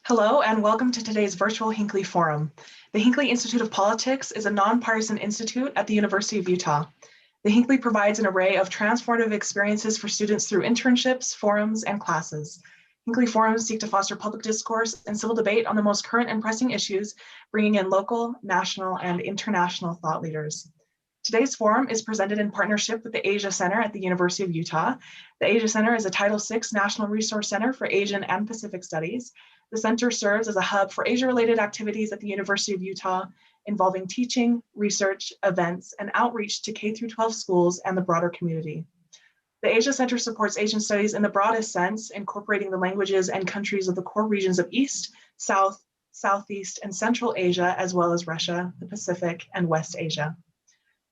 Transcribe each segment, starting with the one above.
Hello and welcome to today's virtual Hinckley Forum. The Hinckley Institute of Politics is a nonpartisan institute at the University of Utah. The Hinckley provides an array of transformative experiences for students through internships, forums, and classes. Hinckley forums seek to foster public discourse and civil debate on the most current and pressing issues, bringing in local, national, and international thought leaders. Today's forum is presented in partnership with the Asia Center at the University of Utah. The Asia Center is a Title VI National Resource Center for Asian and Pacific Studies. The center serves as a hub for Asia-related activities at the University of Utah, involving teaching, research, events, and outreach to K-12 schools and the broader community. The Asia Center supports Asian studies in the broadest sense, incorporating the languages and countries of the core regions of East, South, Southeast, and Central Asia, as well as Russia, the Pacific, and West Asia.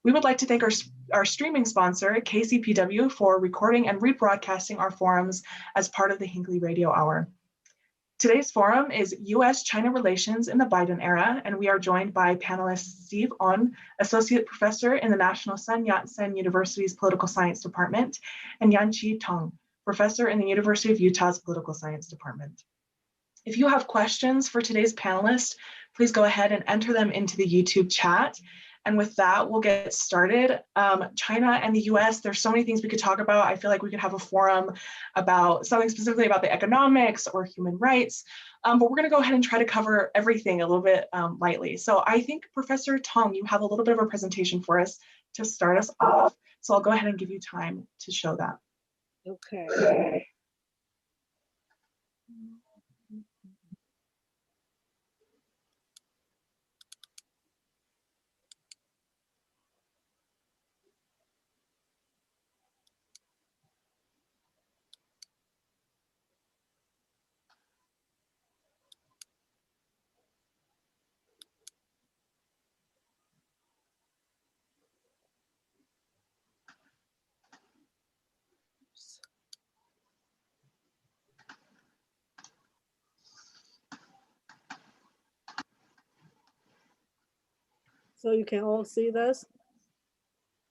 We would like to thank our streaming sponsor, KCPW, for recording and rebroadcasting our forums as part of the Hinckley Radio Hour. Today's forum is US-China Relations in the Biden Era, and we are joined by panelist Steve On, Associate Professor in the National Sun Yat-sen University's Political Science Department, and Yan-Chi Tong, Professor in the University of Utah's Political Science Department. If you have questions for today's panelists, please go ahead and enter them into the YouTube chat. And with that, we'll get started. China and the US, there's so many things we could talk about. I feel like we could have a forum about something specifically about the economics or human rights, but we're gonna go ahead and try to cover everything a little bit lightly. So I think Professor Tong, you have a little bit of a presentation for us to start us off. So I'll go ahead and give you time to show that. Okay. So you can all see this?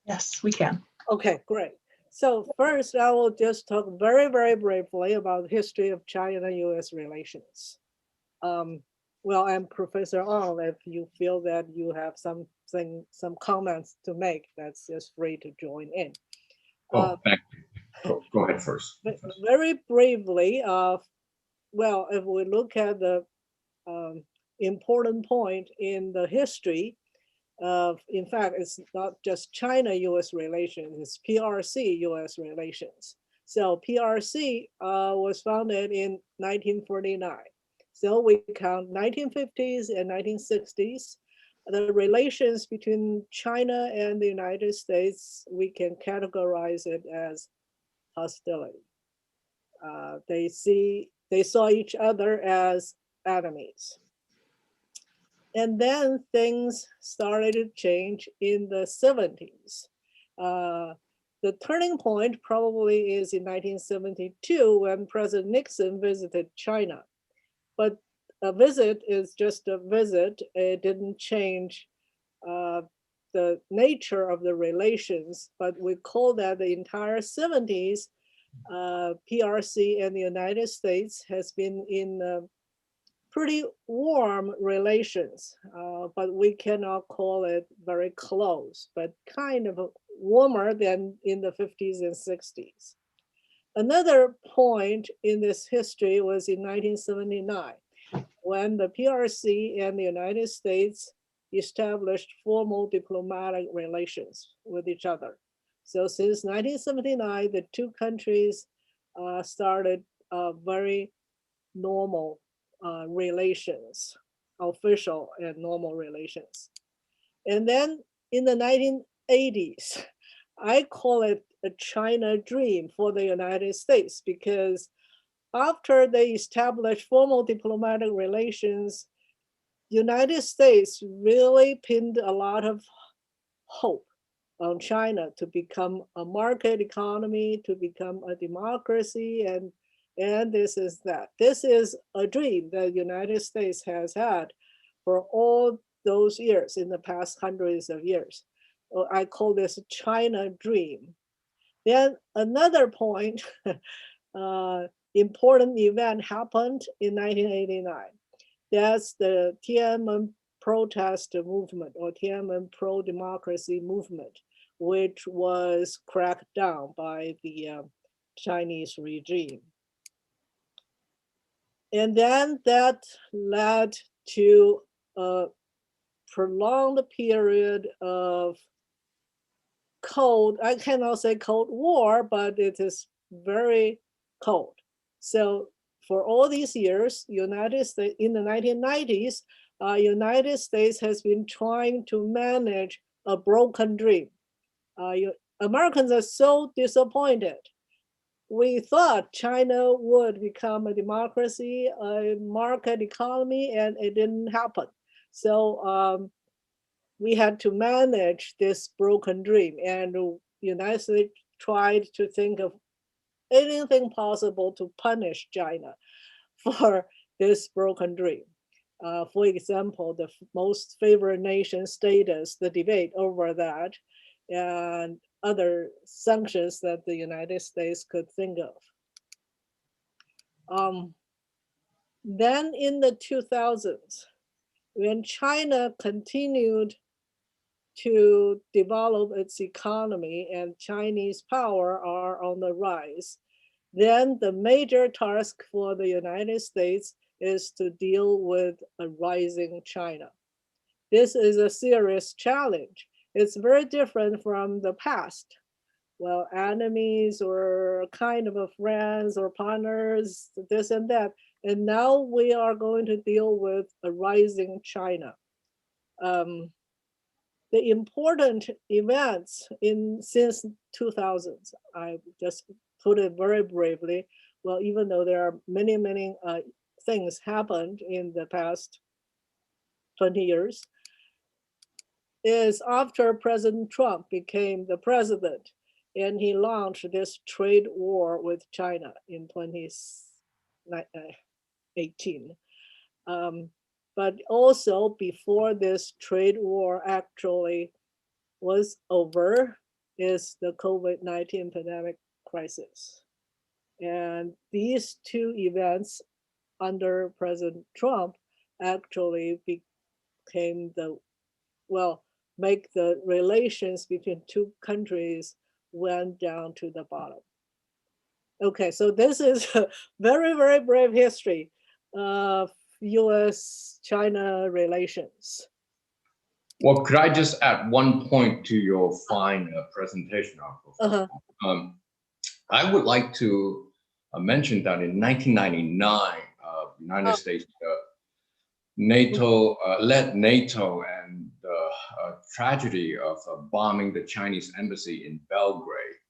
Yes, we can. Okay, great. So first, I will just talk very, very briefly about the history of China-US relations. Well, I'm Professor Ong. If you feel that you have some comments to make, that's just free to join in. Thank you. Go ahead first. Very briefly, well, if we look at the important point in the history, in fact, it's not just China-US relations, it's PRC-US relations. So PRC was founded in 1949. So we count 1950s and 1960s. The relations between China and the United States, we can categorize it as hostility. They saw each other as enemies. And then things started to change in the 70s. The turning point probably is in 1972 when President Nixon visited China. But a visit is just a visit. It didn't change the nature of the relations, but we call that the entire 70s, PRC and the United States has been in pretty warm relations, but we cannot call it very close, but kind of warmer than in the 50s and 60s. Another point in this history was in 1979, when the PRC and the United States established formal diplomatic relations with each other. So since 1979, the two countries started very normal relations, official and normal relations. And then in the 1980s, I call it a China dream for the United States, because after they established formal diplomatic relations, United States really pinned a lot of hope on China to become a market economy, to become a democracy, and this is that. This is a dream that the United States has had for all those years, in the past hundreds of years. I call this China dream. Then another point, important event happened in 1989. That's the Tiananmen protest movement or Tiananmen pro-democracy movement, which was cracked down by the Chinese regime. And then that led to a prolonged period of I cannot say Cold War, but it is very cold. So for all these years, United States in the 1990s, United States has been trying to manage a broken dream. Americans are so disappointed. We thought China would become a democracy, a market economy, and it didn't happen. So we had to manage this broken dream, and the United States tried to think of anything possible to punish China for this broken dream. For example, the most favored nation status, the debate over that, and other sanctions that the United States could think of. Then in the 2000s, when China continued to develop its economy and Chinese power are on the rise, then the major task for the United States is to deal with a rising China. This is a serious challenge. It's very different from the past. Well, enemies or kind of friends or partners, this and that. And now we are going to deal with a rising China. The important events since 2000s, I just put it very briefly. Well, even though there are many things happened in the past 20 years, is after President Trump became the president and he launched this trade war with China in 2018. But also before this trade war actually was over is the COVID-19 pandemic crisis. And these two events under President Trump actually became make the relations between two countries went down to the bottom. Okay, so this is a very brave history of US-China relations. Well, could I just add one point to your fine presentation, Uncle? I would like to mention that in 1999, United States led NATO and the tragedy of bombing the Chinese embassy in Belgrade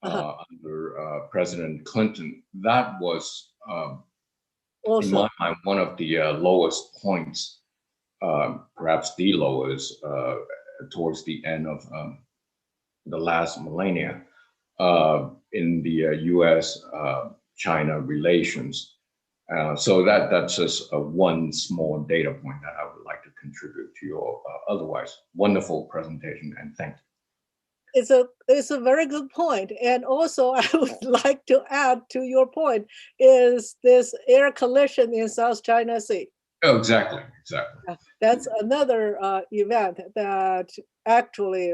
under President Clinton. That was, in my mind, one of the lowest points, perhaps the lowest, towards the end of the last millennia in the US-China relations. So that's just one small data point that I would like to contribute to your otherwise wonderful presentation, and thank you. It's a very good point. And also I would like to add to your point is this air collision in South China Sea. Oh, exactly. That's another event that actually,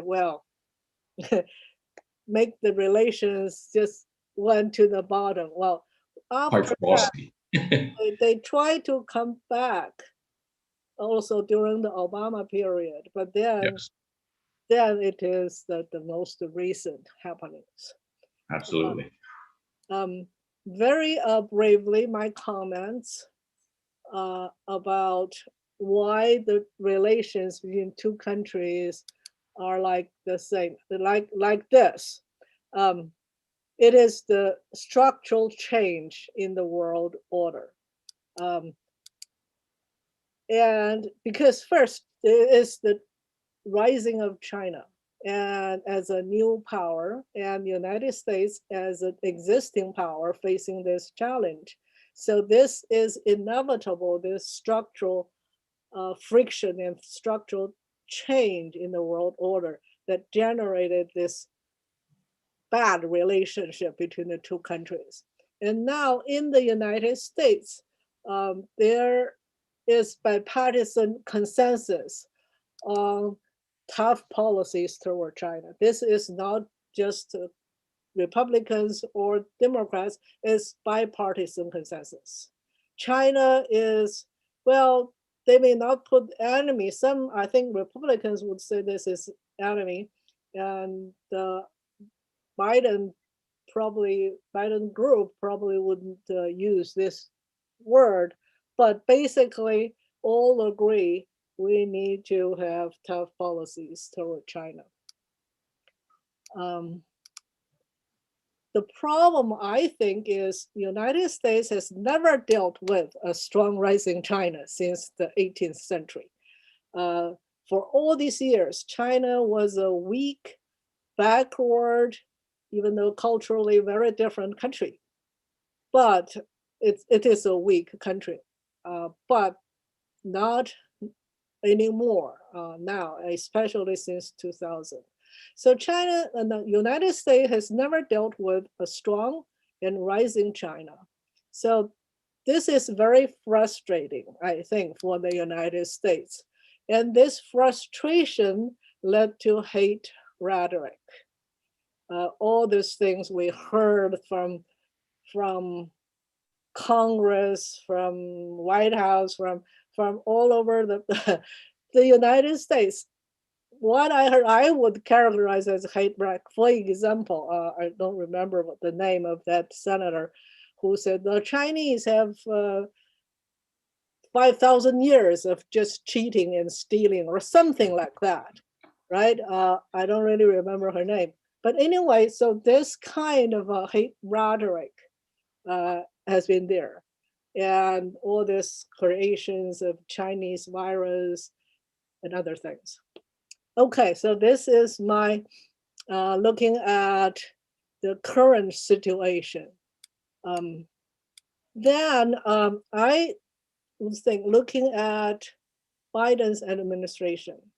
make the relations just went to the bottom. Well, after that, they tried to come back also during the Obama period, but then it is the most recent happenings. Absolutely. Very bravely, my comments about why the relations between two countries are like the same, like this. It is the structural change in the world order. And because first it is the rising of China and as a new power, and the United States as an existing power facing this challenge. So this is inevitable, this structural friction and structural change in the world order that generated this bad relationship between the two countries. And now in the United States, there is bipartisan consensus on tough policies toward China. This is not just Republicans or Democrats, it's bipartisan consensus. China is, well, they may not put enemy. Some, I think Republicans would say this is enemy. And the Biden group probably wouldn't use this word, but basically all agree we need to have tough policies toward China. The problem, I think, is the United States has never dealt with a strong rising China since the 18th century. For all these years, China was a weak, backward, even though culturally very different country. But it is a weak country, but not anymore now, especially since 2000. So China and the United States has never dealt with a strong and rising China. So this is very frustrating, I think, for the United States. And this frustration led to hate rhetoric. All these things we heard from Congress, from White House, from all over the United States. What I heard, I would characterize as hate rhetoric. For example, I don't remember what the name of that senator who said the Chinese have 5,000 years of just cheating and stealing or something like that, right? I don't really remember her name. But anyway, so this kind of hate rhetoric has been there. And all these creations of Chinese virus and other things. Okay, so this is my looking at the current situation. Then I would think looking at Biden's administration.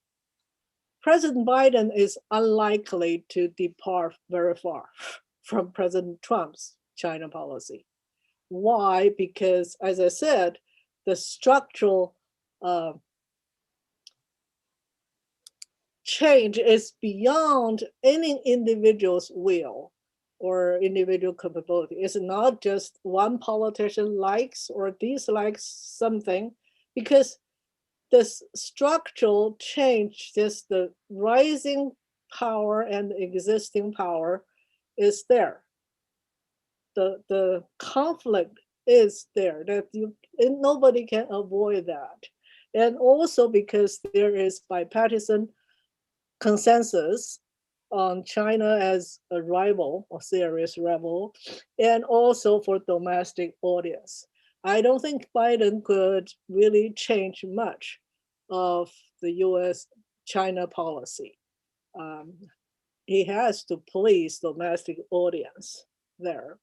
President Biden is unlikely to depart very far from President Trump's China policy. Why? Because, as I said, the structural change is beyond any individual's will or individual capability. It's not just one politician likes or dislikes something, because this structural change, just the rising power and existing power is there. The conflict is there, that and nobody can avoid that. And also because there is bipartisan consensus on China as a rival or serious rival, and also for domestic audience. I don't think Biden could really change much of the US-China policy. He has to please domestic audience there.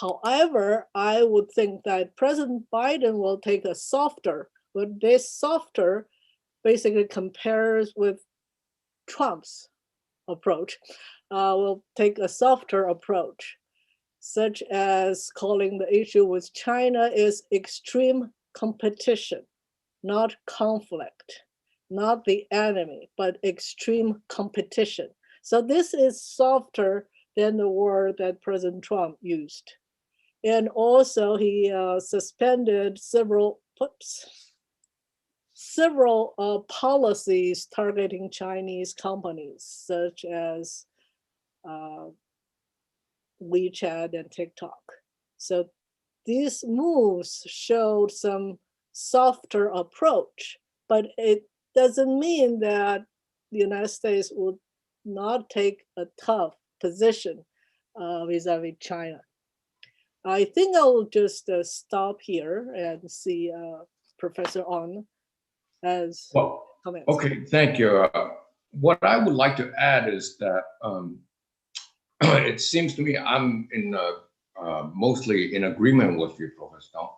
However, I would think that President Biden will take a softer, but this softer basically compares with Trump's approach, will take a softer approach, such as calling the issue with China is extreme competition, not conflict, not the enemy, but extreme competition. So this is softer than the word that President Trump used. And also he suspended several policies targeting Chinese companies, such as WeChat and TikTok. So these moves showed some softer approach, but it doesn't mean that the United States would not take a tough position vis-a-vis China. I think I'll just stop here and see Professor On as comments. Okay, thank you. What I would like to add is that it seems to me I'm in mostly in agreement with you, Professor,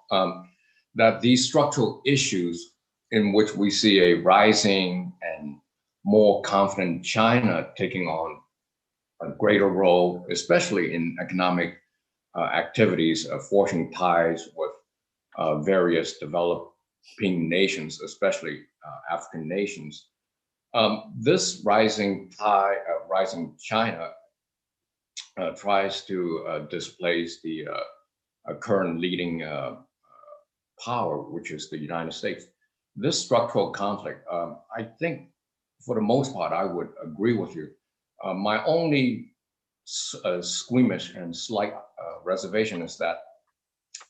that these structural issues in which we see a rising and more confident China taking on a greater role, especially in economic activities, forging ties with various developing nations, especially African nations. This rising tide, rising China, tries to displace the current leading power, which is the United States. This structural conflict, I think, for the most part, I would agree with you. My only squeamish and slight reservation is that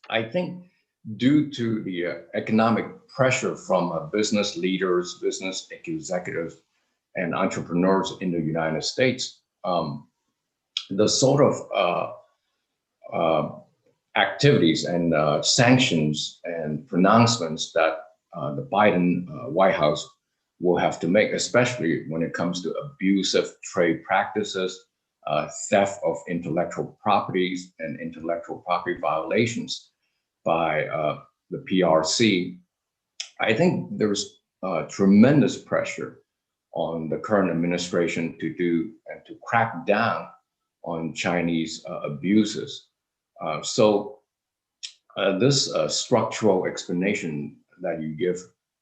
I think due to the economic pressure from business leaders, business executives, and entrepreneurs in the United States, the sort of activities and sanctions and pronouncements that the Biden White House will have to make, especially when it comes to abusive trade practices, theft of intellectual properties, and intellectual property violations by the PRC. I think there's tremendous pressure on the current administration to do and to crack down on Chinese abuses. So this structural explanation that you give,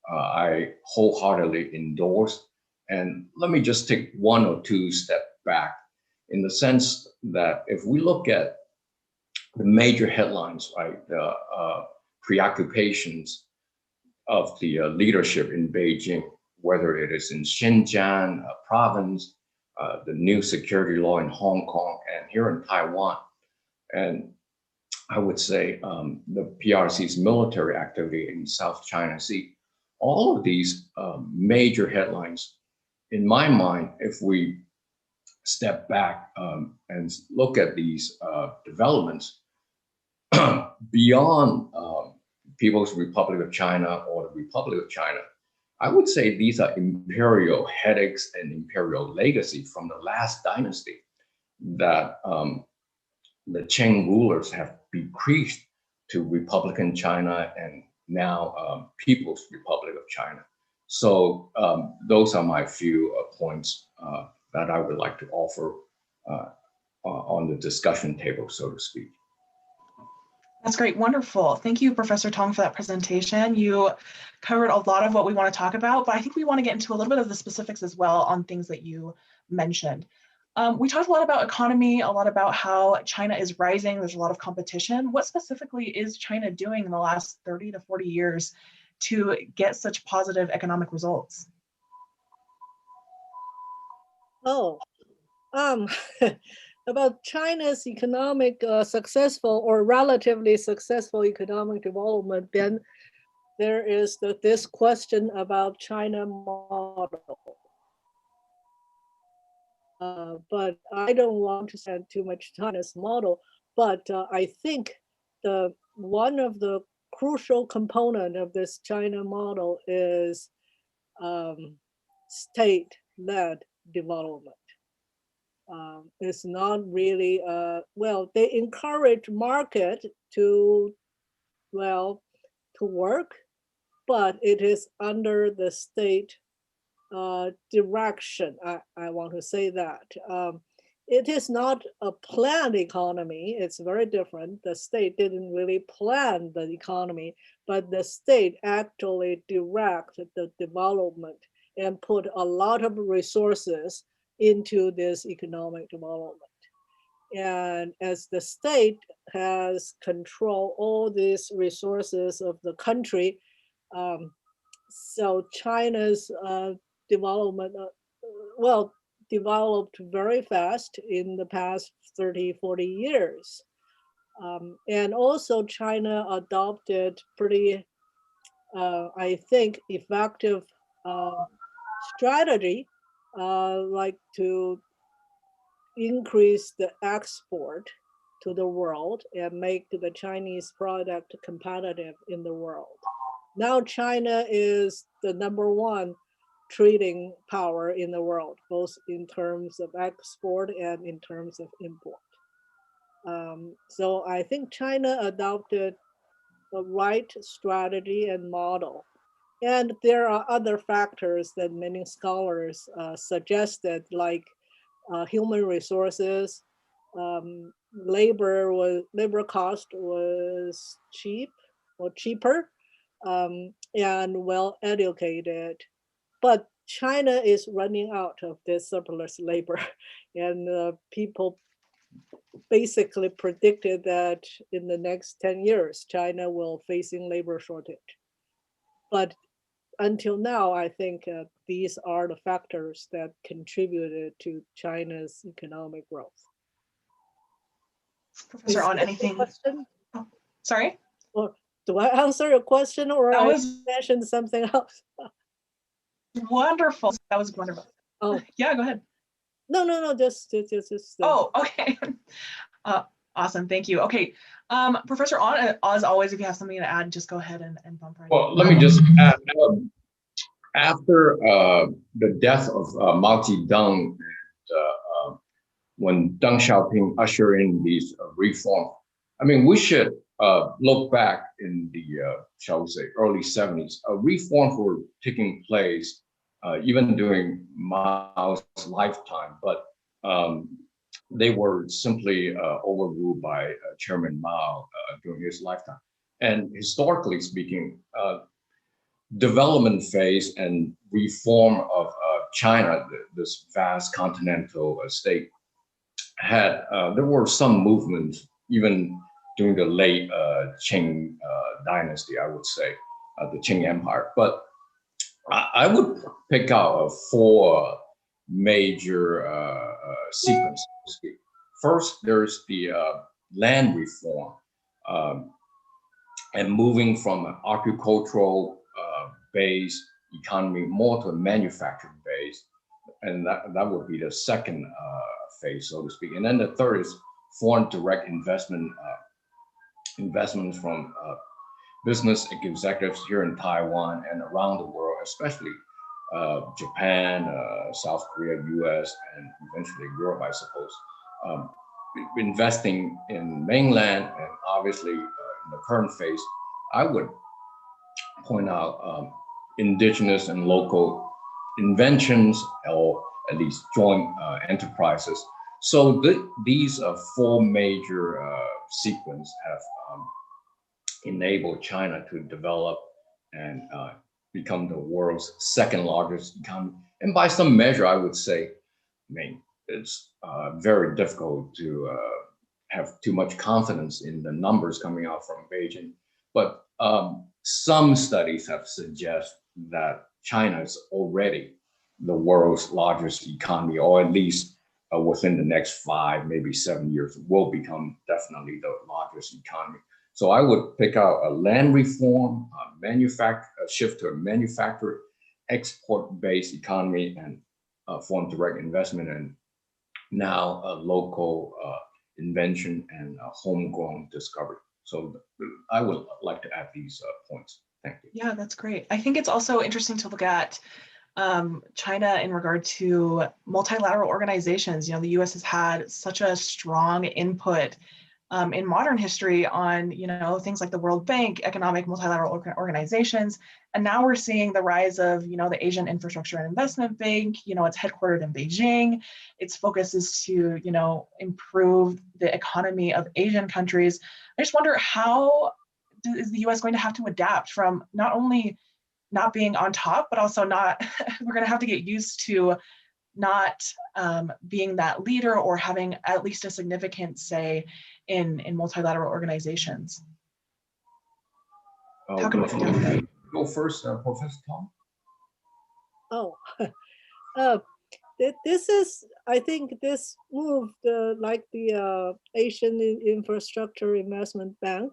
I wholeheartedly endorse. And let me just take one or two steps back in the sense that if we look at the major headlines, right, the preoccupations of the leadership in Beijing, whether it is in Xinjiang province, the new security law in Hong Kong, and here in Taiwan. And I would say the PRC's military activity in South China Sea. All of these major headlines, in my mind, if we step back and look at these developments beyond People's Republic of China or the Republic of China, I would say these are imperial headaches and imperial legacy from the last dynasty that the Qing rulers have bequeathed to Republican China and now People's Republic of China. So those are my few points that I would like to offer on the discussion table, so to speak. That's great. Wonderful. Thank you, Professor Tong, for that presentation. You covered a lot of what we want to talk about, but I think we want to get into a little bit of the specifics as well on things that you mentioned. We talked a lot about economy, a lot about how China is rising. There's a lot of competition. What specifically is China doing in the last 30 to 40 years to get such positive economic results? Oh, about China's economic successful or relatively successful economic development, then there is this question about China model. But I don't want to spend too much time on this model, but I think one of the crucial component of this China model is state-led development. It's not really, well, they encourage market to work, but it is under the state direction. I want to say that. It is not a planned economy. It's very different. The state didn't really plan the economy, but the state actually directed the development and put a lot of resources into this economic development. And as the state has control all these resources of the country, so China's development, developed very fast in the past 30, 40 years. And also China adopted pretty, I think, effective strategy, like to increase the export to the world and make the Chinese product competitive in the world. Now China is the #1 trading power in the world, both in terms of export and in terms of import. So I think China adopted the right strategy and model. And there are other factors that many scholars suggested, like human resources, labor cost was cheaper, and well educated. But China is running out of this surplus labor, and people basically predicted that in the next 10 years, China will facing labor shortage. But until now, I think these are the factors that contributed to China's economic growth. Professor, Is on that your anything? question? Oh, sorry? Or do I answer your question, or That I was mentioned something else? wonderful. That was wonderful. Oh, Yeah, go ahead. no, just. Oh, okay. Awesome, thank you. Okay, Professor, as always, if you have something to add, just go ahead and bump right in. Well, let me just add, after the death of Mao Zedong, when Deng Xiaoping ushered in these reforms, I mean, we should look back in the, shall we say, early 70s. Reforms were taking place even during Mao's lifetime, but they were simply overruled by Chairman Mao during his lifetime. And historically speaking, development phase and reform of China, this vast continental state, had there were some movements even during the late Qing dynasty, I would say, the Qing Empire. But I would pick out four major sequences. First, there's the land reform and moving from an agricultural based economy more to a manufacturing base. And that would be the second phase, so to speak. And then the third is foreign direct investments from business executives here in Taiwan and around the world, especially Japan, South Korea, US, and eventually Europe, I suppose, investing in mainland. And obviously in the current phase, I would point out indigenous and local inventions, or at least joint enterprises. So these four major sequences have enabled China to develop and become the world's second largest economy. And by some measure, I would say, I mean, it's very difficult to have too much confidence in the numbers coming out from Beijing. But some studies have suggested that China is already the world's largest economy, or at least within the next 5, maybe 7 years, will become definitely the largest economy. So I would pick out a land reform, a shift to a manufacturer, export-based economy, and foreign direct investment, and now a local invention and homegrown discovery. So I would like to add these points. Thank you. Yeah, that's great. I think it's also interesting to look at China in regard to multilateral organizations. You know, the U.S. has had such a strong input in modern history on, you know, things like the World Bank, economic multilateral organizations. And now we're seeing the rise of, you know, the Asian Infrastructure and Investment Bank. You know, it's headquartered in Beijing. Its focus is to, you know, improve the economy of Asian countries. I just wonder, how is the U.S. going to have to adapt from not only not being on top, but also not, we're going to have to get used to not being that leader or having at least a significant say in multilateral organizations. How can we do that? Go first, Professor Tom. Oh, this is, I think this move, like the Asian Infrastructure Investment Bank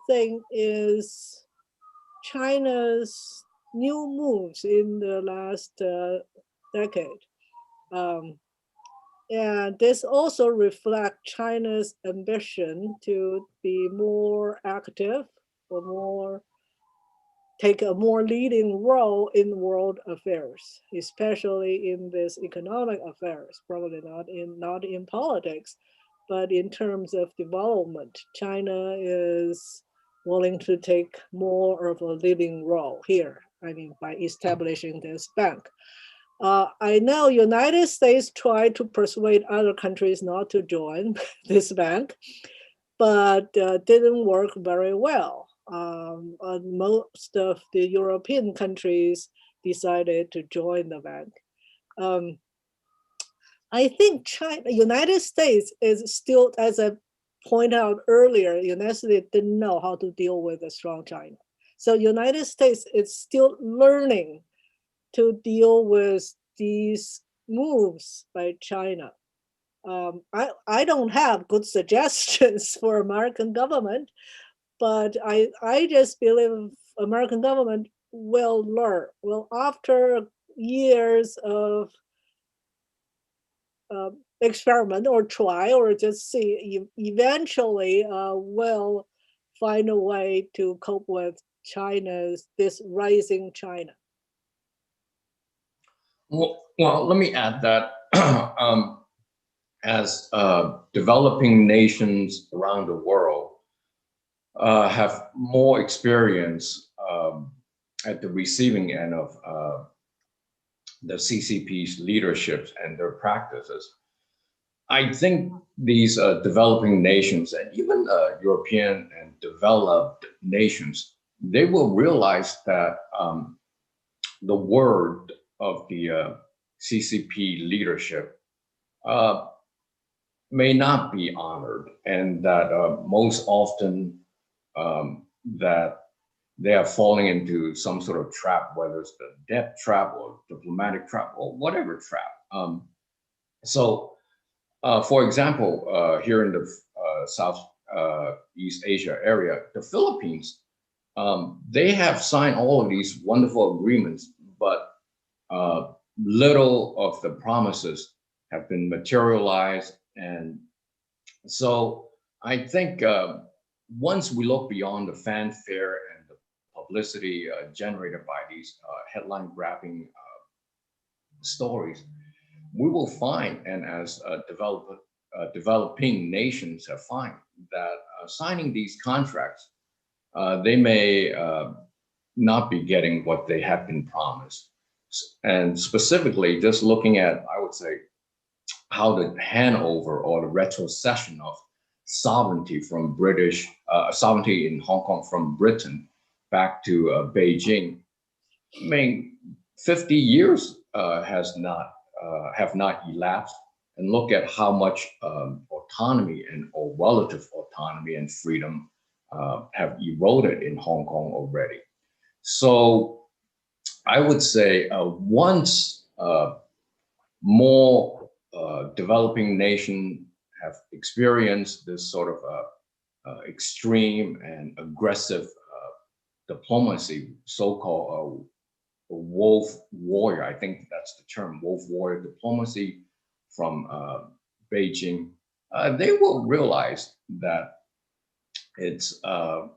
thing, is China's new moves in the last decade. And this also reflects China's ambition to be more active, or take a more leading role in world affairs, especially in this economic affairs, probably not in politics, but in terms of development. China is willing to take more of a leading role here, I mean, by establishing this bank. I know United States tried to persuade other countries not to join this bank, but didn't work very well. Most of the European countries decided to join the bank. I think United States is still, as I pointed out earlier, United States didn't know how to deal with a strong China. So United States is still learning to deal with these moves by China. I don't have good suggestions for American government, but I just believe American government will learn. Well, after years of experiment or try or just see, eventually will find a way to cope with this rising China. Well, let me add that as developing nations around the world have more experience at the receiving end of the CCP's leadership and their practices, I think these developing nations and even European and developed nations, they will realize that the word of the CCP leadership may not be honored, and that most often that they are falling into some sort of trap, whether it's the debt trap or diplomatic trap or whatever trap. For example, here in the Southeast Asia area, the Philippines, they have signed all of these wonderful agreements, but little of the promises have been materialized. And so I think once we look beyond the fanfare and the publicity generated by these headline-grabbing stories, we will find, and as developing nations have found, that signing these contracts, they may not be getting what they have been promised. And specifically, just looking at, I would say, how the handover or the retrocession of sovereignty from sovereignty in Hong Kong from Britain back to Beijing. I mean, 50 years have not elapsed, and look at how much autonomy or relative autonomy and freedom have eroded in Hong Kong already. So I would say once more developing nations have experienced this sort of extreme and aggressive diplomacy, so-called wolf warrior, I think that's the term, wolf warrior diplomacy from Beijing, they will realize that it's a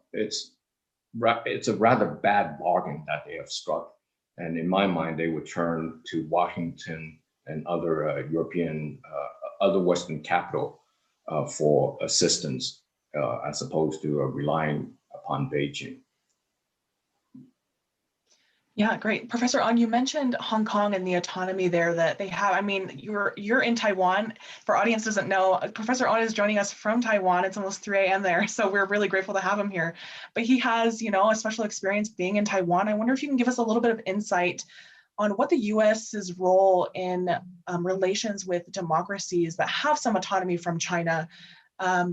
rather bad bargain that they have struck. And in my mind, they would turn to Washington and other other Western capital for assistance as opposed to relying upon Beijing. Yeah, great. Professor An, you mentioned Hong Kong and the autonomy there that they have. I mean, you're in Taiwan. For audience doesn't know, Professor An is joining us from Taiwan. It's almost 3 a.m. there, so we're really grateful to have him here. But he has, a special experience being in Taiwan. I wonder if you can give us a little bit of insight on what the U.S.'s role in relations with democracies that have some autonomy from China. I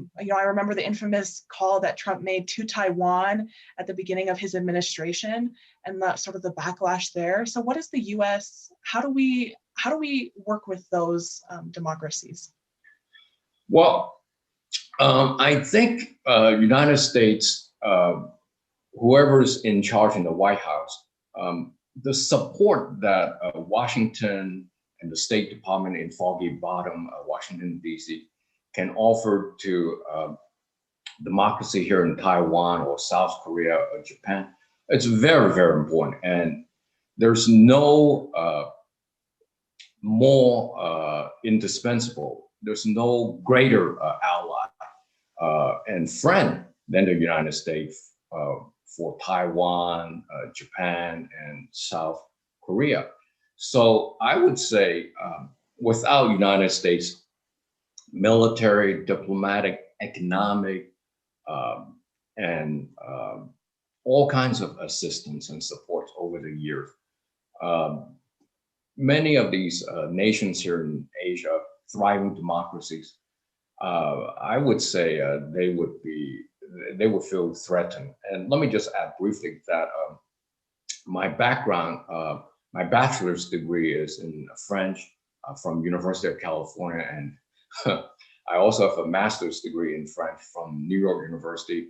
remember the infamous call that Trump made to Taiwan at the beginning of his administration, and that sort of the backlash there. So, what is the U.S.? How do we work with those democracies? Well, I think United States, whoever's in charge in the White House, the support that Washington and the State Department in Foggy Bottom, Washington, D.C., can offer to democracy here in Taiwan or South Korea or Japan, it's very, very important. And there's no more indispensable, there's no greater ally and friend than the United States for Taiwan, Japan, and South Korea. So I would say without United States military, diplomatic, economic, and all kinds of assistance and support over the years, um, many of these nations here in Asia, thriving democracies, I would say they would feel threatened. And let me just add briefly that my background, my bachelor's degree is in French from University of California, and I also have a master's degree in French from New York University.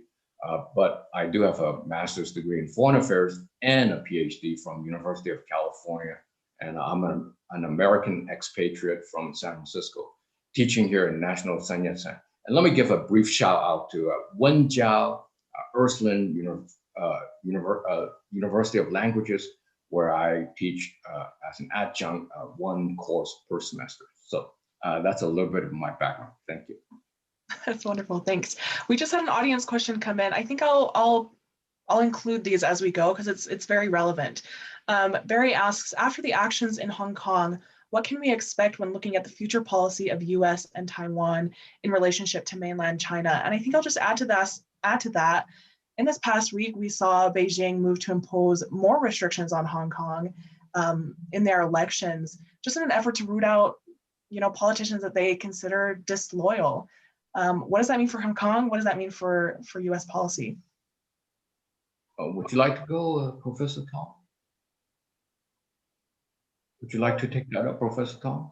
But I do have a master's degree in foreign affairs and a PhD from University of California. And I'm an American expatriate from San Francisco, teaching here in National Sun Yat-sen. And let me give a brief shout out to Wen Jiao, Ursuline University of Languages, where I teach as an adjunct one course per semester. So that's a little bit of my background. Thank you. That's wonderful. Thanks. We just had an audience question come in. I think I'll include these as we go because it's very relevant. Barry asks, after the actions in Hong Kong, what can we expect when looking at the future policy of US and Taiwan in relationship to mainland China? And I think I'll just add to that. In this past week, we saw Beijing move to impose more restrictions on Hong Kong in their elections, just in an effort to root out, politicians that they consider disloyal. What does that mean for Hong Kong? What does that mean for US policy? Would you like to go, Professor Tom? Would you like to take that up, Professor Tom?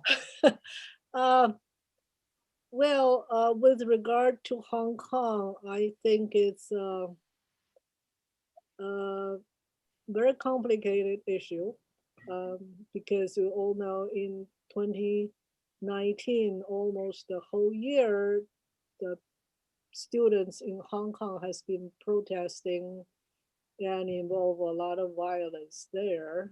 With regard to Hong Kong, I think it's a very complicated issue because you all know in 2019, almost the whole year, the students in Hong Kong has been protesting and involve a lot of violence there.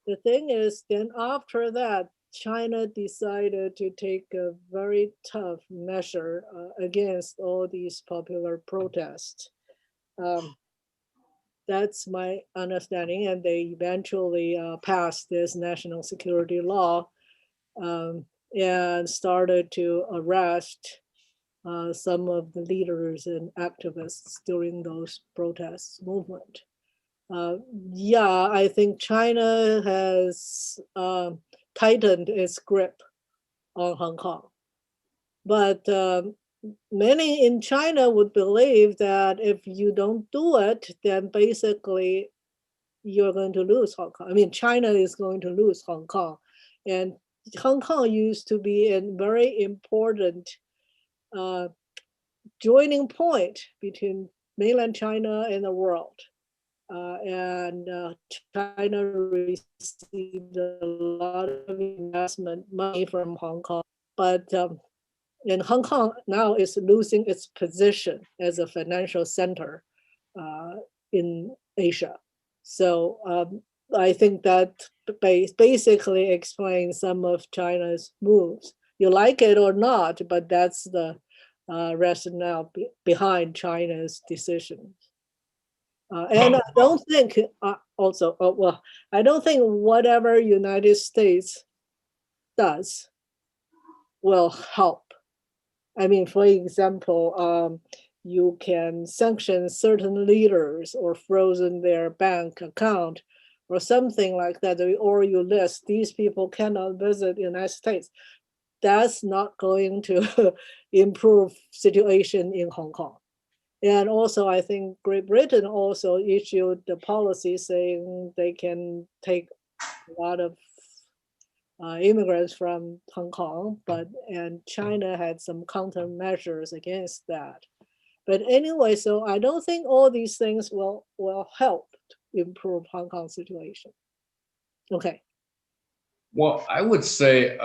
The thing is, then after that, China decided to take a very tough measure against all these popular protests. That's my understanding, and they eventually passed this national security law and started to arrest some of the leaders and activists during those protests movement. I think China has tightened its grip on Hong Kong. But many in China would believe that if you don't do it, then basically you're going to lose Hong Kong. I mean, China is going to lose Hong Kong. And Hong Kong used to be a very important joining point between mainland China and the world. China received a lot of investment money from Hong Kong, but and Hong Kong now is losing its position as a financial center in Asia. So I think that basically explains some of China's moves. You like it or not, but that's the rationale behind China's decisions. And I don't think I don't think whatever United States does will help. I mean, for example, you can sanction certain leaders or frozen their bank account or something like that, or you list these people cannot visit the United States. That's not going to improve situation in Hong Kong. And also, I think Great Britain also issued the policy saying they can take a lot of immigrants from Hong Kong, and China had some countermeasures against that. But anyway, so I don't think all these things will help improve Hong Kong situation. Okay. Well, I would say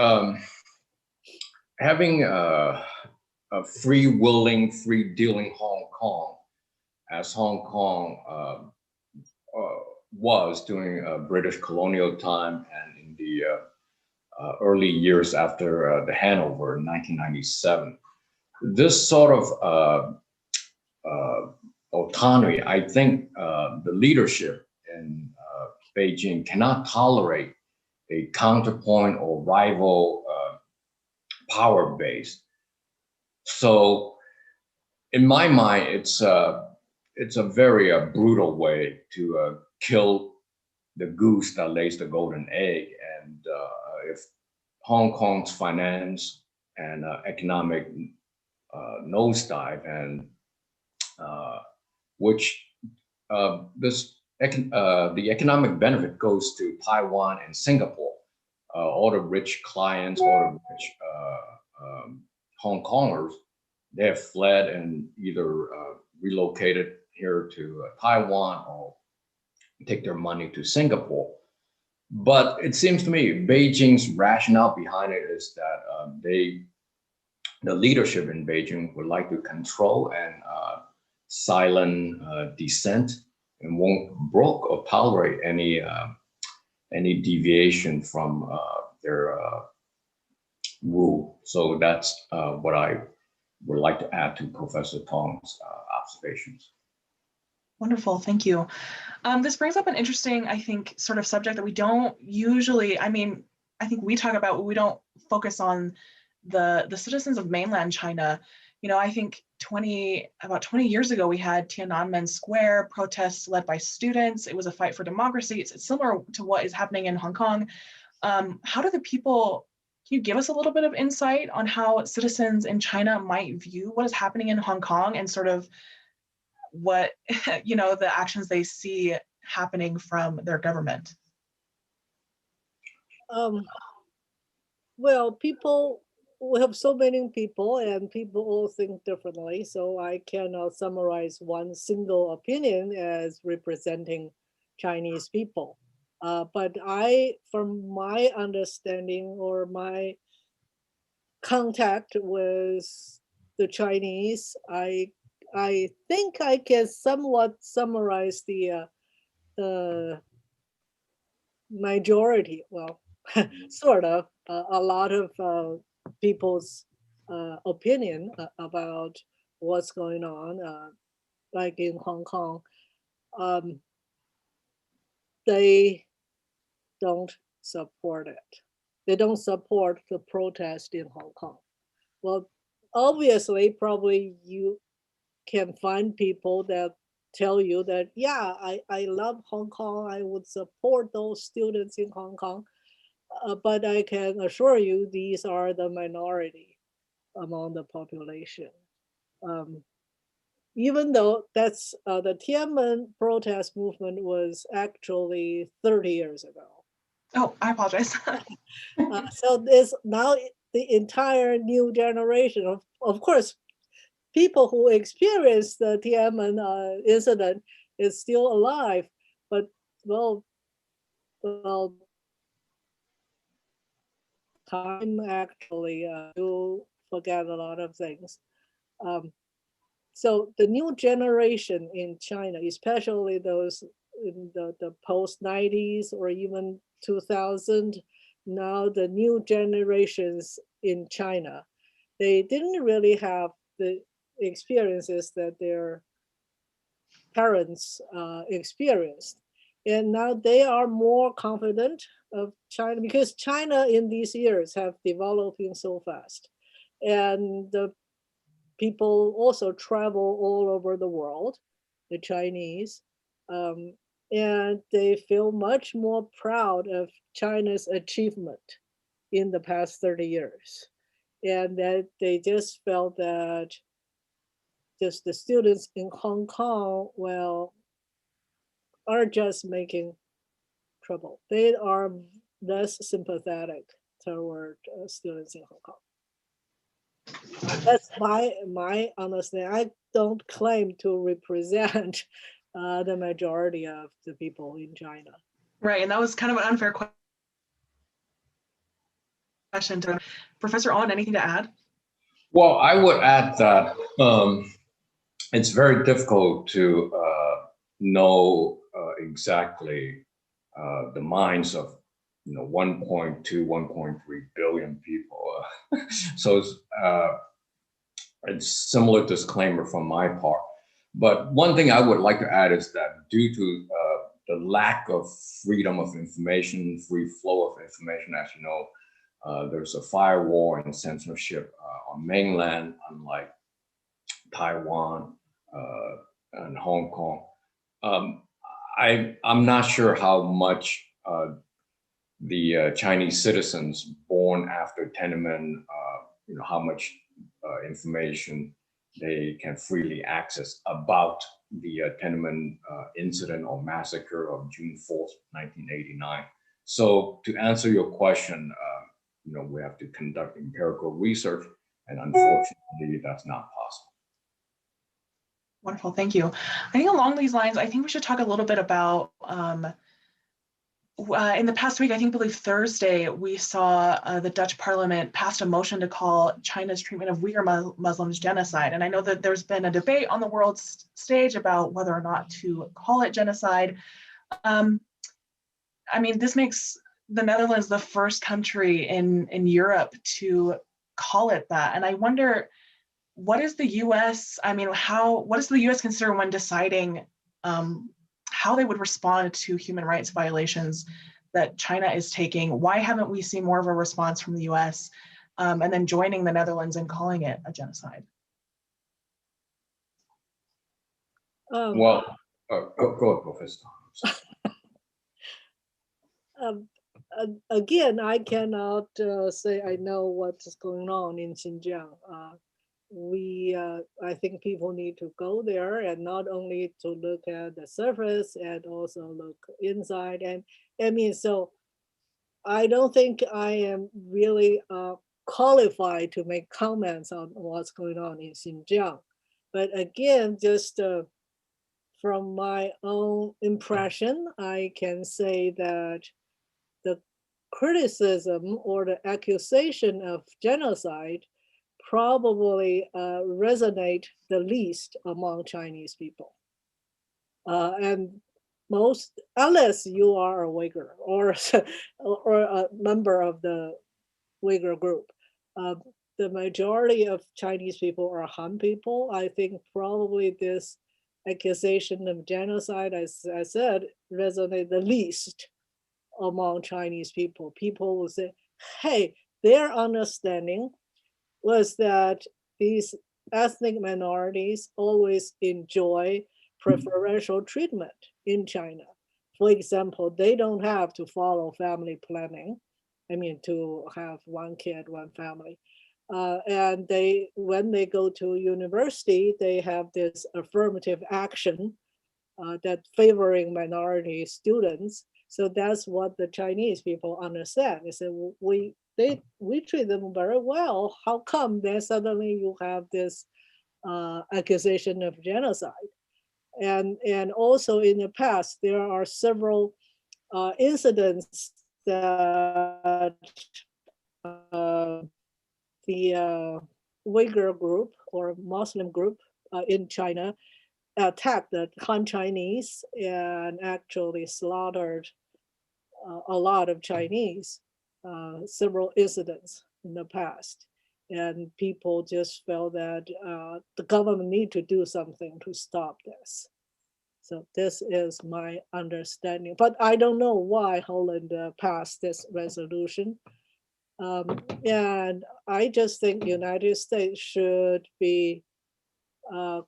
having a free-willing, free-dealing Hong Kong, as Hong Kong was during British colonial time and in the early years after the handover in 1997. This sort of autonomy, I think the leadership in Beijing cannot tolerate a counterpoint or rival power base. So in my mind, it's a very brutal way to kill the goose that lays the golden egg. And if Hong Kong's finance and economic nosedive, and which the economic benefit goes to Taiwan and Singapore. All the rich clients, all the rich Hong Kongers, they have fled and either relocated here to Taiwan or take their money to Singapore. But it seems to me Beijing's rationale behind it is that the leadership in Beijing would like to control and silent dissent, and won't brook or tolerate any deviation from their rule. So that's what I would like to add to Professor Tong's observations. Wonderful, thank you. This brings up an interesting, I think, sort of subject that we don't usually, I mean, I think we talk about, we don't focus on the citizens of mainland China. You know, I think about 20 years ago, we had Tiananmen Square protests led by students. It was a fight for democracy. It's similar to what is happening in Hong Kong. How do the people, can you give us a little bit of insight on how citizens in China might view what is happening in Hong Kong and sort of what, you know, the actions they see happening from their government? Well, we have so many people, and people all think differently. So I cannot summarize one single opinion as representing Chinese people. But from my understanding or my contact with the Chinese, I think I can somewhat summarize the majority. Well, sort of a lot of people's opinion about what's going on, like in Hong Kong. They don't support it. They don't support the protest in Hong Kong. Well, obviously, probably you can find people that tell you that, yeah, I love Hong Kong. I would support those students in Hong Kong. But I can assure you, these are the minority among the population. Even though that's the Tiananmen protest movement was actually 30 years ago. Oh, I apologize. So there's now the entire new generation of course, people who experienced the Tiananmen incident is still alive, but well, time actually do forget a lot of things. So the new generation in China, especially those in the post 90s or even 2000, now the new generations in China, they didn't really have the experiences that their parents experienced. And now they are more confident of China because China in these years have developing so fast. And the people also travel all over the world, the Chinese, and they feel much more proud of China's achievement in the past 30 years. And that they just felt that just the students in Hong Kong, well, are just making trouble. They are less sympathetic toward students in Hong Kong. That's my understanding. I don't claim to represent the majority of the people in China. Right, and that was kind of an unfair question to Professor Owen. Anything to add? Well, I would add that it's very difficult to know exactly the minds of 1.2, 1.3 billion people. So it's similar disclaimer from my part. But one thing I would like to add is that due to the lack of freedom of information, free flow of information. As you know, there's a firewall and censorship on mainland, unlike Taiwan and Hong Kong. I'm not sure how much the Chinese citizens born after Tiananmen, how much information they can freely access about the Tiananmen incident or massacre of June 4th, 1989. So to answer your question, we have to conduct empirical research, and unfortunately, that's not possible. Wonderful, thank you. I think along these lines, I think we should talk a little bit about, in the past week, I believe Thursday, we saw the Dutch parliament passed a motion to call China's treatment of Uyghur Muslims genocide. And I know that there's been a debate on the world stage about whether or not to call it genocide. This makes the Netherlands the first country in Europe to call it that. And I wonder, what is the U.S., what does the U.S. consider when deciding how they would respond to human rights violations that China is taking? Why haven't we seen more of a response from the U.S. And then joining the Netherlands and calling it a genocide? Go ahead, Professor. Again, I cannot say I know what's going on in Xinjiang. I think people need to go there, and not only to look at the surface and also look inside. And so I don't think I am really qualified to make comments on what's going on in Xinjiang. But again, just from my own impression, I can say that the criticism or the accusation of genocide probably resonate the least among Chinese people. And most, unless you are a Uyghur or a member of the Uyghur group, the majority of Chinese people are Han people. I think probably this accusation of genocide, as I said, resonate the least among Chinese people. People will say, hey, their understanding was that these ethnic minorities always enjoy preferential treatment in China. For example, they don't have to follow family planning. To have one kid, one family. And when they go to university, they have this affirmative action that favoring minority students. So that's what the Chinese people understand. They say, we treat them very well. How come then suddenly you have this accusation of genocide? And also in the past, there are several incidents that the Uyghur group or Muslim group in China attacked the Han Chinese and actually slaughtered a lot of Chinese, several incidents in the past. And people just felt that the government need to do something to stop this. So this is my understanding, but I don't know why Holland passed this resolution. And I just think United States should be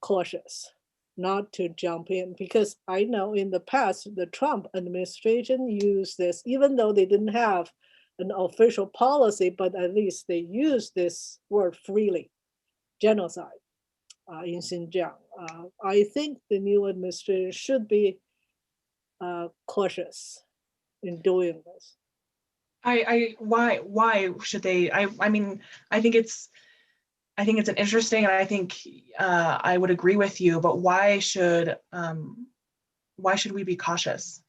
cautious not to jump in, because I know in the past, the Trump administration used this, even though they didn't have an official policy, but at least they used this word freely, genocide in Xinjiang. I think the new administration should be cautious in doing this. Why should they? I think it's an interesting, and I think I would agree with you. But why should we be cautious?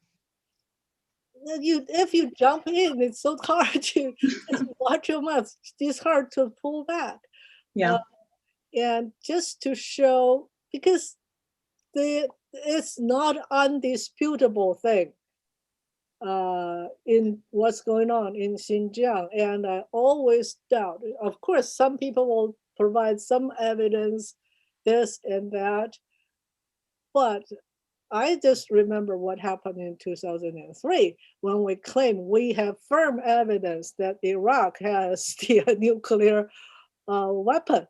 If you jump in, it's so hard to just watch your mouth. It's hard to pull back. Yeah. And just to show, because it's not undisputable thing in what's going on in Xinjiang. And I always doubt, of course, some people will provide some evidence, this and that, but I just remember what happened in 2003 when we claimed we have firm evidence that Iraq has the nuclear weapon.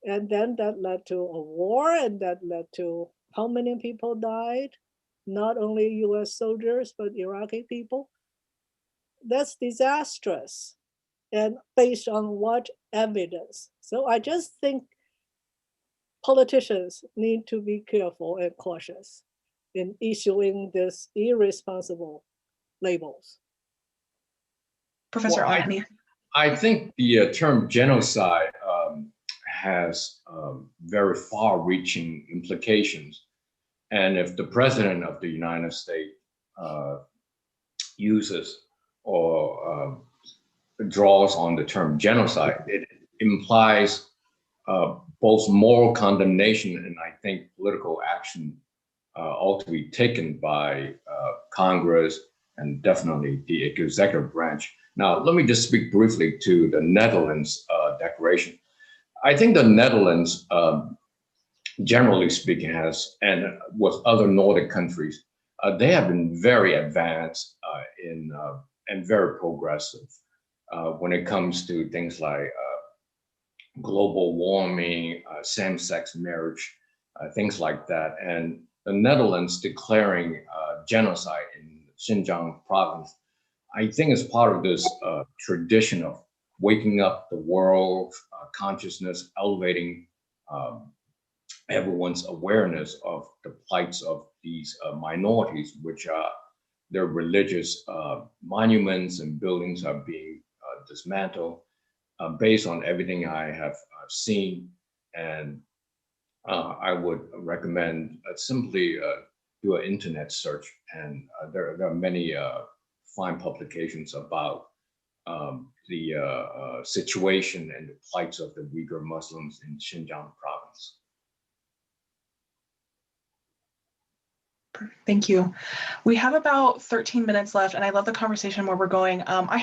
And then that led to a war, and that led to how many people died? Not only US soldiers, but Iraqi people. That's disastrous. And based on what evidence? So I just think politicians need to be careful and cautious in issuing these irresponsible labels. Professor Well, Alhani. I think the term genocide has very far-reaching implications. And if the president of the United States uses or draws on the term genocide, it implies both moral condemnation and I think political action ought to be taken by Congress and definitely the executive branch. Now, let me just speak briefly to the Netherlands declaration. I think the Netherlands, generally speaking, has, and with other Nordic countries, they have been very advanced and very progressive when it comes to things like global warming, same-sex marriage, things like that. And the Netherlands declaring genocide in Xinjiang province, I think is part of this tradition of waking up the world consciousness, elevating everyone's awareness of the plights of these minorities, which are their religious monuments and buildings are being dismantled based on everything I have seen. And I would recommend simply do an internet search. And there are many fine publications about the situation and the plights of the Uyghur Muslims in Xinjiang province. Thank you. We have about 13 minutes left, and I love the conversation where we're going. I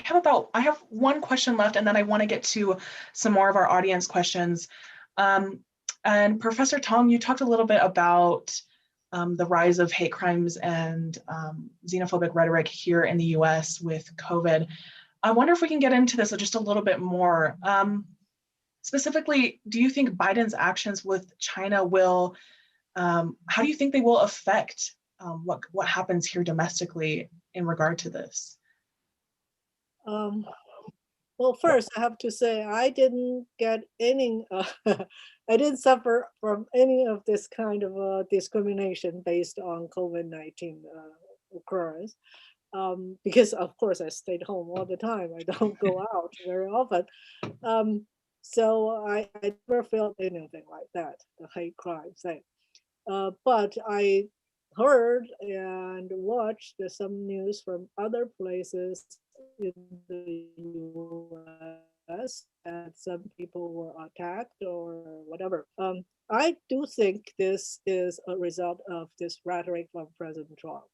have one question left, and then I want to get to some more of our audience questions. And Professor Tong, you talked a little bit about the rise of hate crimes and xenophobic rhetoric here in the US with COVID. I wonder if we can get into this just a little bit more. Specifically, do you think Biden's actions with China will, how do you think they will affect what happens here domestically in regard to this? Well, first I have to say I didn't get any, I didn't suffer from any of this kind of discrimination based on COVID-19 occurrence. Because of course I stayed home all the time. I don't go out very often. So I never felt anything like that, the hate crime thing. But I heard and watched some news from other places in the US that some people were attacked or whatever. I do think this is a result of this rhetoric from President Trump.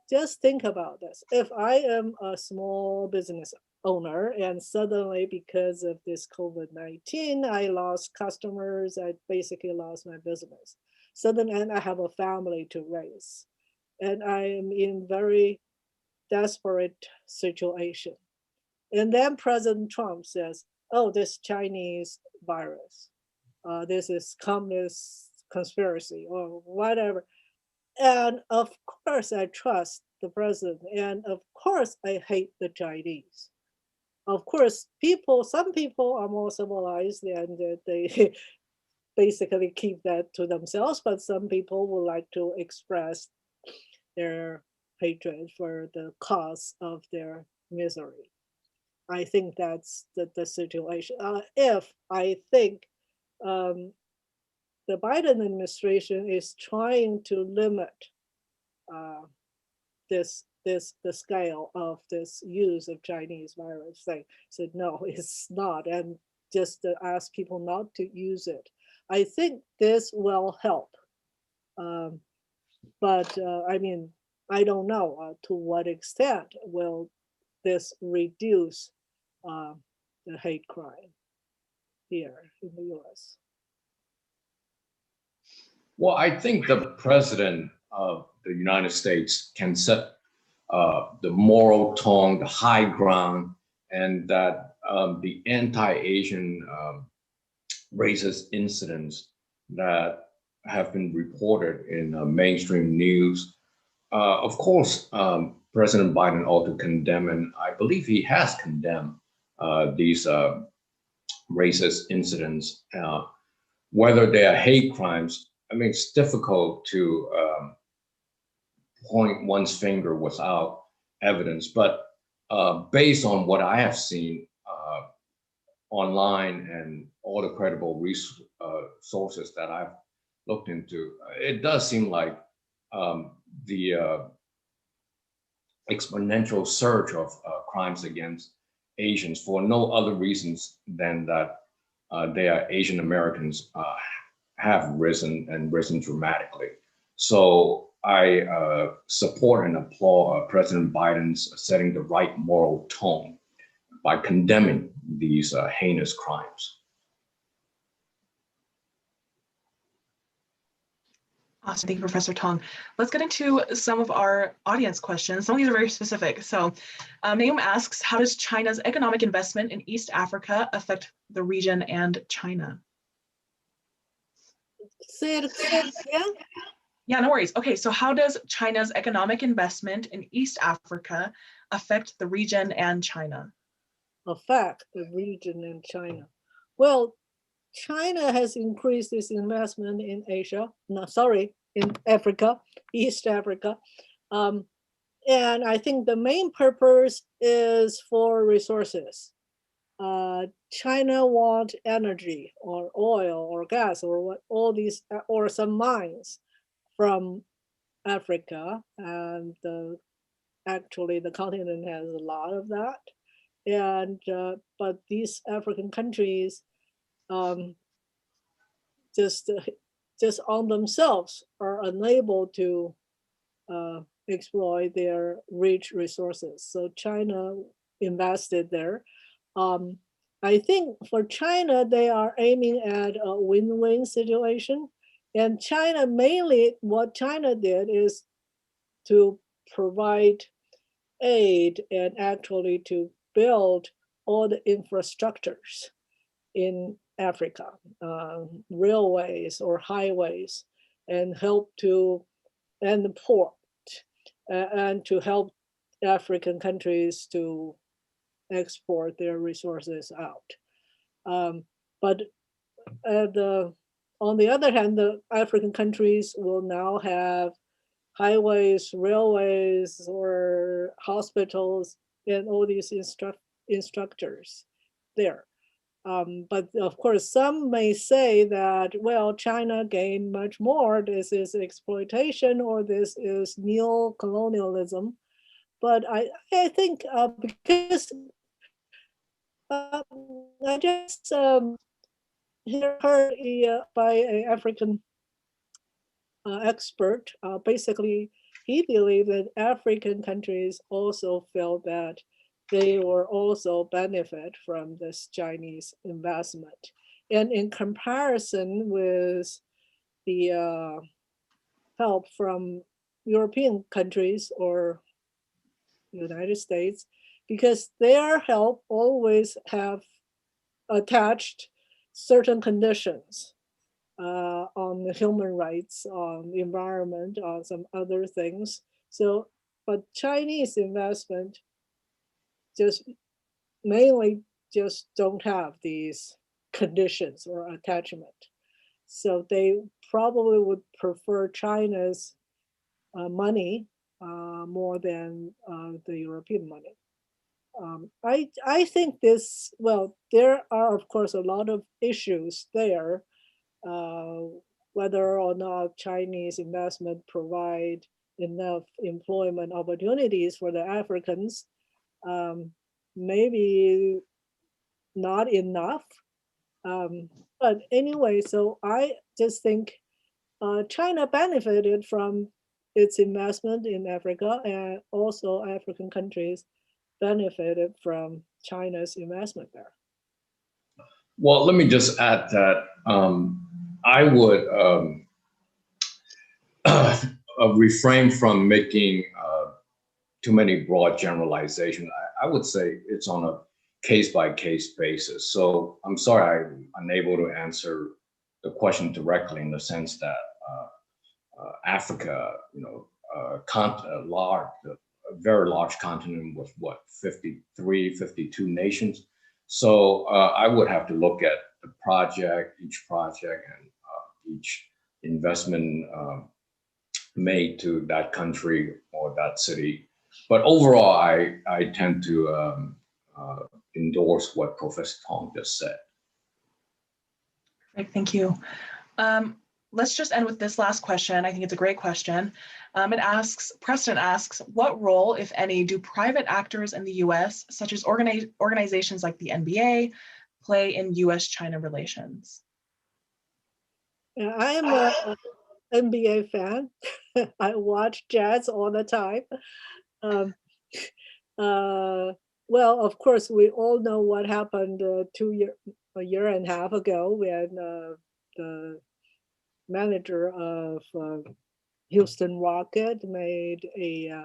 Just think about this. If I am a small business owner and suddenly because of this COVID-19, I lost customers, I basically lost my business. And I have a family to raise. And I am in very desperate situation. And then President Trump says, oh, this Chinese virus, this is communist conspiracy or whatever. And of course, I trust the president. And of course, I hate the Chinese. Of course, some people are more civilized and they basically keep that to themselves, but some people would like to express their hatred for the cause of their misery. I think that's the situation. If I think the Biden administration is trying to limit the scale of this use of Chinese virus. They said no, it's not, and just to ask people not to use it. I think this will help, but I mean, I don't know to what extent will this reduce the hate crime here in the U.S. Well, I think the president of the United States can set the moral tone, the high ground, and that the anti-Asian racist incidents that have been reported in mainstream news. Of course, President Biden ought to condemn, and I believe he has condemned these racist incidents. Whether they are hate crimes, I mean, it's difficult to point one's finger without evidence. But based on what I have seen online and all the credible sources that I've looked into, it does seem like the exponential surge of crimes against Asians for no other reasons than that they are Asian Americans have risen and risen dramatically. So I support and applaud President Biden's setting the right moral tone by condemning these heinous crimes. Awesome. Thank you, Professor Tong. Let's get into some of our audience questions. Some of these are very specific. So Naum asks, how does China's economic investment in East Africa affect the region and China? Say it again. Yeah, no worries. Okay, so how does China's economic investment in East Africa affect the region and China? Affect the region and China. Well, China has increased its investment in in Africa, East Africa. And I think the main purpose is for resources. China wants energy or oil or gas or all these, or some mines from Africa. And actually the continent has a lot of that. And but these African countries just on themselves are unable to exploit their rich resources. So China invested there. I think for China, they are aiming at a win-win situation. And China, mainly what China did is to provide aid and actually to build all the infrastructures in Africa, railways or highways, and and the port, and to help African countries to export their resources out. But on the other hand, the African countries will now have highways, railways, or hospitals, and all these instructors there. But of course, some may say that, well, China gained much more. This is exploitation or this is neo-colonialism. But I think because I just heard by an African expert, basically he believed that African countries also felt that they were also benefit from this Chinese investment. And in comparison with the help from European countries or United States, because their help always have attached certain conditions on the human rights, on the environment, on some other things. So, but Chinese investment just mainly just don't have these conditions or attachment. So they probably would prefer China's money more than the European money. I think this, well, there are of course a lot of issues there, whether or not Chinese investment provide enough employment opportunities for the Africans, maybe not enough. But anyway, so I just think China benefited from its investment in Africa, and also African countries benefited from China's investment there. Well, let me just add that I would refrain from making too many broad generalizations. I would say it's on a case-by-case basis. So I'm sorry I'm unable to answer the question directly in the sense that Africa, a very large continent with what, 53, 52 nations. So I would have to look at the project, each project, and each investment made to that country or that city. But overall, I tend to endorse what Professor Tong just said. Great, thank you. Let's just end with this last question. I think it's a great question. Preston asks, what role, if any, do private actors in the US, such as organizations like the NBA, play in US-China relations? Yeah, I am an NBA fan. I watch Jazz all the time. Um, well, of course, we all know what happened a year and a half ago when the manager of Houston Rocket made a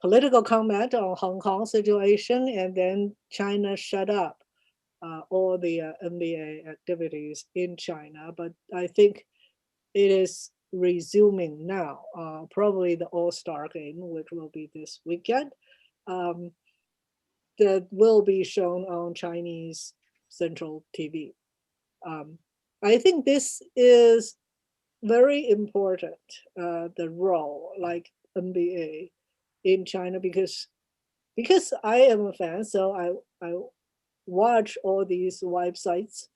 political comment on Hong Kong situation, and then China shut up all the NBA activities in China. But I think it is resuming now, probably the All-Star game, which will be this weekend, that will be shown on Chinese Central TV. I think this is very important, the role like NBA in China, because I am a fan, so I watch all these websites,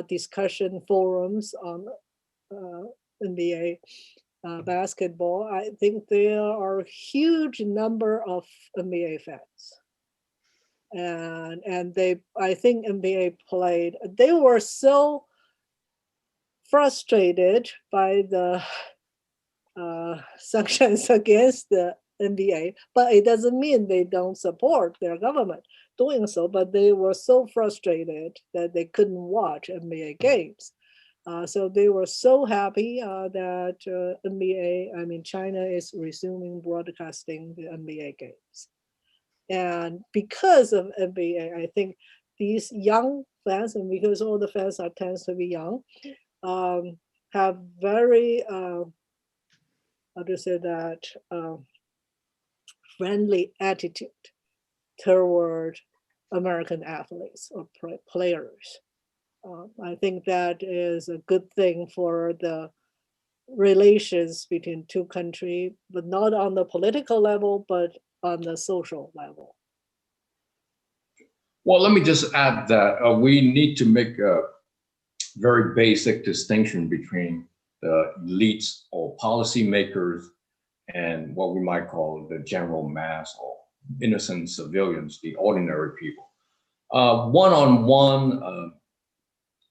discussion forums on NBA basketball. I think there are a huge number of NBA fans. And I think NBA played, they were so frustrated by the sanctions against the NBA, but it doesn't mean they don't support their government doing so, but they were so frustrated that they couldn't watch NBA games. So they were so happy that China is resuming broadcasting the NBA games. And because of NBA, I think these young fans, and because all the fans tends to be young, have very, how to say that, friendly attitude toward American athletes or players. I think that is a good thing for the relations between two countries, but not on the political level, but on the social level. Well, let me just add that we need to make a very basic distinction between the elites or policymakers and what we might call the general mass or innocent civilians, the ordinary people. One-on-one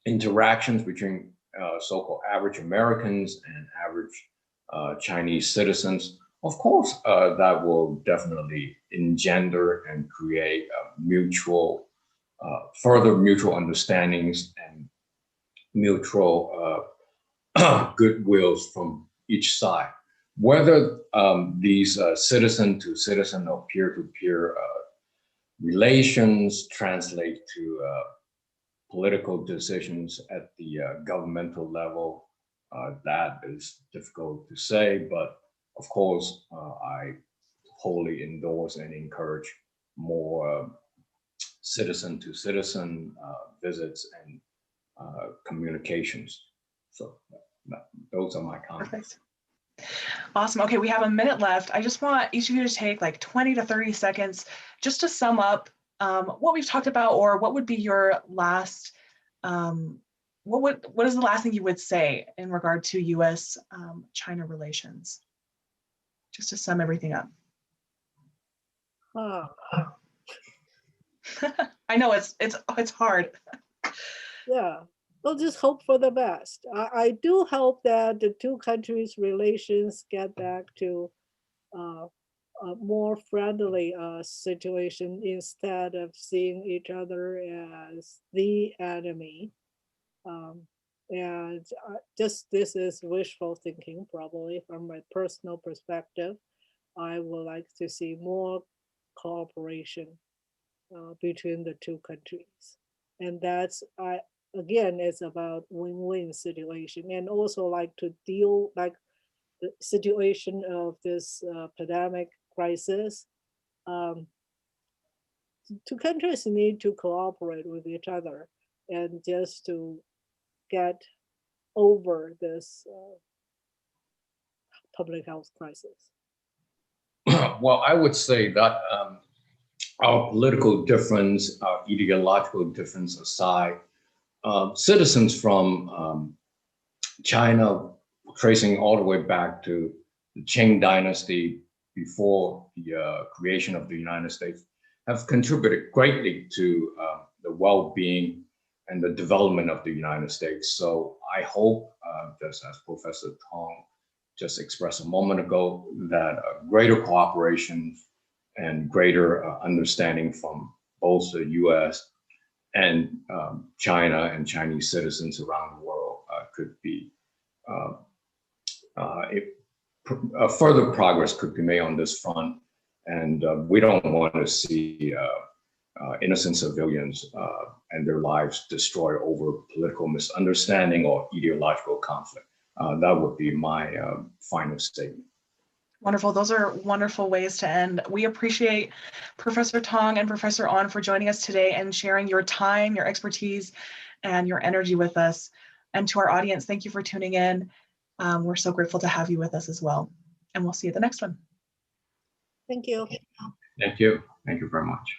interactions between so-called average Americans and average Chinese citizens, of course, that will definitely engender and create further mutual understandings and mutual goodwills from each side. Whether these citizen-to-citizen or peer-to-peer relations translate to political decisions at the governmental level, that is difficult to say, but of course, I wholly endorse and encourage more citizen-to-citizen visits and communications. So those are my comments. Perfect. Awesome. Okay, we have a minute left. I just want each of you to take like 20 to 30 seconds just to sum up what we've talked about, or what would be your last, what is the last thing you would say in regard to US-China relations? Just to sum everything up. I know it's hard. Yeah, we'll just hope for the best. I do hope that the two countries' relations get back to a more friendly situation instead of seeing each other as the enemy. And just this is wishful thinking, probably from my personal perspective. I would like to see more cooperation between the two countries. And that's, again, it's about win-win situation. And also like to deal, like the situation of this pandemic crisis, um, two countries need to cooperate with each other and just to get over this public health crisis. Well, I would say that our political difference, our ideological difference aside, citizens from China, tracing all the way back to the Qing dynasty before the creation of the United States, have contributed greatly to the well-being and the development of the United States. So I hope, just as Professor Tong just expressed a moment ago, that greater cooperation and greater understanding from both the US and China and Chinese citizens around the world could be, further progress could be made on this front. And we don't want to see innocent civilians and their lives destroyed over political misunderstanding or ideological conflict. That would be my final statement. Wonderful. Those are wonderful ways to end. We appreciate Professor Tong and Professor On for joining us today and sharing your time, your expertise, and your energy with us. And to our audience, thank you for tuning in. We're so grateful to have you with us as well. And we'll see you at the next one. Thank you. Thank you. Thank you very much.